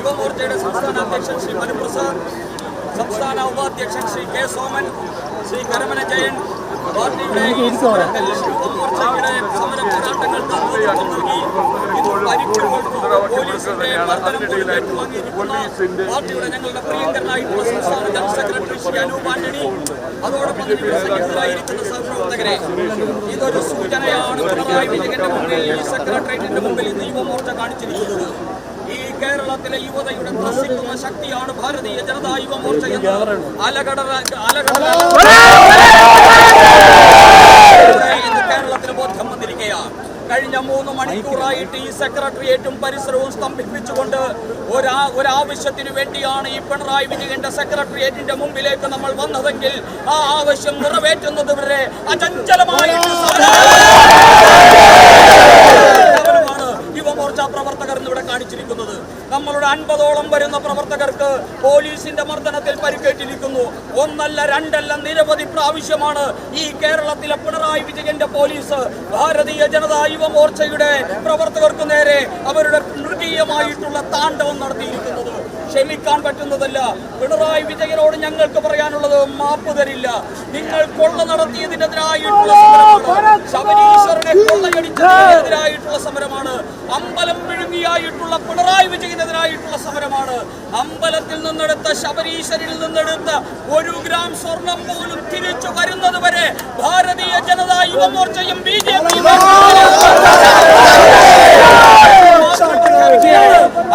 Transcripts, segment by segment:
യുവമോർച്ചയുടെ സംസ്ഥാന അധ്യക്ഷൻ ശ്രീ മനുപ്രസാദ്, സംസ്ഥാന ഉപാധ്യക്ഷൻ ശ്രീ കെ സോമൻ, ശ്രീ കരമന ജയൻ, പാർട്ടിയുടെ യുവമോർച്ചയുടെ സമര പോരാട്ടങ്ങൾക്ക് നേതൃത്വം നൽകി പോലീസിന്റെ മർദ്ദനം പോലും ഏറ്റുവാങ്ങിയിരിക്കുന്ന പാർട്ടിയുടെ ഞങ്ങളുടെ പ്രിയങ്കരനായിട്ടുള്ള സംസ്ഥാന ജനറൽ സെക്രട്ടറി ശ്രീ അനൂപ് ആന്റണി, അതോടൊപ്പം സന്നിഹിതരായിരിക്കുന്ന സഹപ്രവർത്തകരെ, ഇതൊരു സൂചനയാണ് പിണറായി വിജയന്റെ മുമ്പിൽ ഈ സെക്രട്ടേറിയറ്റിന്റെ മുമ്പിൽ ഇന്ന് യുവമോർച്ച കാണിച്ചിരിക്കുന്നത്. ഈ കേരളത്തിലെ യുവതയുടെ ത്രസിക്കുന്ന ശക്തിയാണ് ഭാരതീയ ജനതാ യുവമോർച്ച എന്ന് ഇന്ന് കേരളത്തിന് ബോധ്യം വന്നിരിക്കുകയാണ്. കഴിഞ്ഞ 3 മണിക്കൂറായിട്ട് ഈ സെക്രട്ടേറിയറ്റും പരിസരവും സ്തംഭിപ്പിച്ചുകൊണ്ട് ഒരാവശ്യത്തിന് വേണ്ടിയാണ് ഈ പിണറായി വിജയന്റെ സെക്രട്ടേറിയറ്റിന്റെ മുമ്പിലേക്ക് നമ്മൾ വന്നതെങ്കിൽ ആ ആവശ്യം നിറവേറ്റുന്നത് വരെ അചഞ്ചലമായിട്ട് യുവമോർച്ച പ്രവർത്തകർ ഇവിടെ കാണിച്ചിരിക്കുന്നത്. നമ്മളുടെ 50ഓളം വരുന്ന പ്രവർത്തകർക്ക് പോലീസിന്റെ മർദ്ദനത്തിൽ പരിക്കേറ്റിരിക്കുന്നു. 1 അല്ല 2 അല്ല നിരവധി പ്രാവശ്യമാണ് ഈ കേരളത്തിലെ പിണറായി വിജയന്റെ പോലീസ് ഭാരതീയ ജനതാ യുവമോർച്ചയുടെ പ്രവർത്തകർക്ക് നേരെ അവരുടെ മൃഗീയമായിട്ടുള്ള താണ്ഡവം നടത്തിയിരിക്കുന്നത്. ക്ഷമിക്കാൻ പറ്റുന്നതല്ല. പിണറായി വിജയനോട് ഞങ്ങൾക്ക് പറയാനുള്ളത് മാപ്പ് തരില്ല. നിങ്ങൾ കൊള്ള നടത്തിയതിനെതിരായിട്ടുള്ള സമരമാണ്, ശബരീശ്വരനെ കൊള്ളയടിച്ചതിനെതിരായിട്ടുള്ള സമരമാണ്, അമ്പലം വിഴുങ്ങിയായിട്ടുള്ള പിണറായി വിജയനെതിരായിട്ടുള്ള സമരമാണ്. അമ്പലത്തിൽ നിന്നെടുത്ത ശബരീശ്വരിൽ നിന്നെടുത്ത 1 ഗ്രാം സ്വർണം പോലും തിരിച്ചു വരുന്നത് വരെ ഭാരതീയ ജനതാ യുവമോർച്ചയും BJP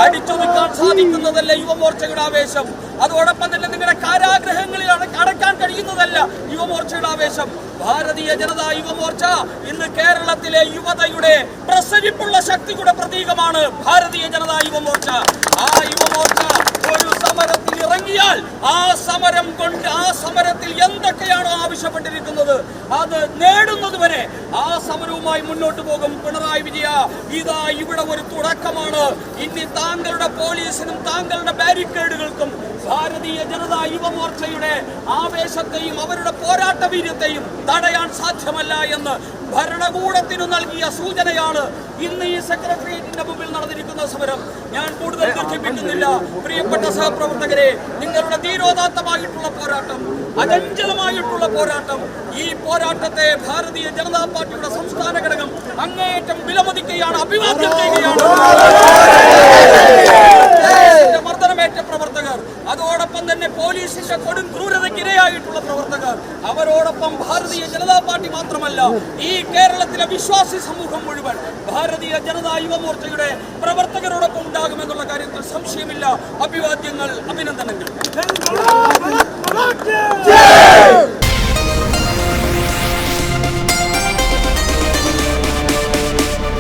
അടിച്ചൊതുക്കാൻ സാധിക്കുന്നതല്ല യുവമോർച്ചയുടെ ആവേശം. അതോടൊപ്പം തന്നെ നിങ്ങളുടെ കാരാഗ്രഹങ്ങളിൽ അടക്കാൻ കഴിയുന്നതല്ല യുവമോർച്ചയുടെ ആവേശം. ഭാരതീയ ജനതാ യുവമോർച്ച ഇന്ന് കേരളത്തിലെ യുവതയുടെ പ്രസരിപ്പുള്ള ശക്തിയുടെ പ്രതീകമാണ് ഭാരതീയ ജനതാ യുവമോർച്ച. ആ യുവമോർച്ച ഒരു സമരത്തിൽ ഇറങ്ങിയാൽ ആ സമരത്തിൽ എന്തൊക്കെയാണോ ആവശ്യപ്പെട്ടിരിക്കുന്നത് അത് നേടുന്നത് വരെ ആ സമരവുമായി മുന്നോട്ട് പോകും. പിണറായി വിജയ, ഇതാ ഇവിടെ ഒരു തുടക്കമാണ്. ഇനി താങ്കളുടെ പോലീസിനും താങ്കളുടെ ബാരിക്കേഡുകൾക്കും ഭാരതീയ ജനതാ യുവമോർച്ചയുടെ ആവേശത്തെയും അവരുടെ പോരാട്ട വീര്യത്തെയും തടയാൻ സാധ്യമല്ല എന്ന് ഭരണകൂടത്തിനു നൽകിയ സൂചനയാണ് ഇന്ന് ഈ സെക്രട്ടേറിയറ്റിന്റെ മുമ്പിൽ നടന്നിരിക്കുന്ന സമരം. ഞാൻ കൂടുതൽ ദീർഘിപ്പിക്കുന്നില്ല. പ്രിയപ്പെട്ട സഹപ്രവർത്തകരെ, നിങ്ങളുടെ ധീരോദാത്തമായിട്ടുള്ള പോരാട്ടം, അചഞ്ചലമായിട്ടുള്ള പോരാട്ടം, ഈ പോരാട്ടത്തെ ഭാരതീയ ജനതാ പാർട്ടിയുടെ സംസ്ഥാന ഘടകം അങ്ങേയറ്റം വിലമതിക്കുകയാണ്, അഭിവാദ്യം ചെയ്യുകയാണ്. മർദ്ദനമേറ്റ പ്രവർത്തകർ, അതോടൊപ്പം തന്നെ പോലീസിന്റെ കൊടും ക്രൂരതയ്ക്കിരയായിട്ടുള്ള പ്രവർത്തകർ, അവരോടൊപ്പം ഭാരതീയ ജനതാ പാർട്ടി മാത്രമല്ല ഈ കേരളത്തിലെ വിശ്വാസി സമൂഹം മുഴുവൻ ഭാരതീയ ജനതാ യുവമോർച്ചയുടെ പ്രവർത്തകരോടൊപ്പം ഉണ്ടാകുമെന്നുള്ള കാര്യത്തിൽ സംശയമില്ല. അഭിവാദ്യങ്ങൾ, അഭിനന്ദനങ്ങൾ.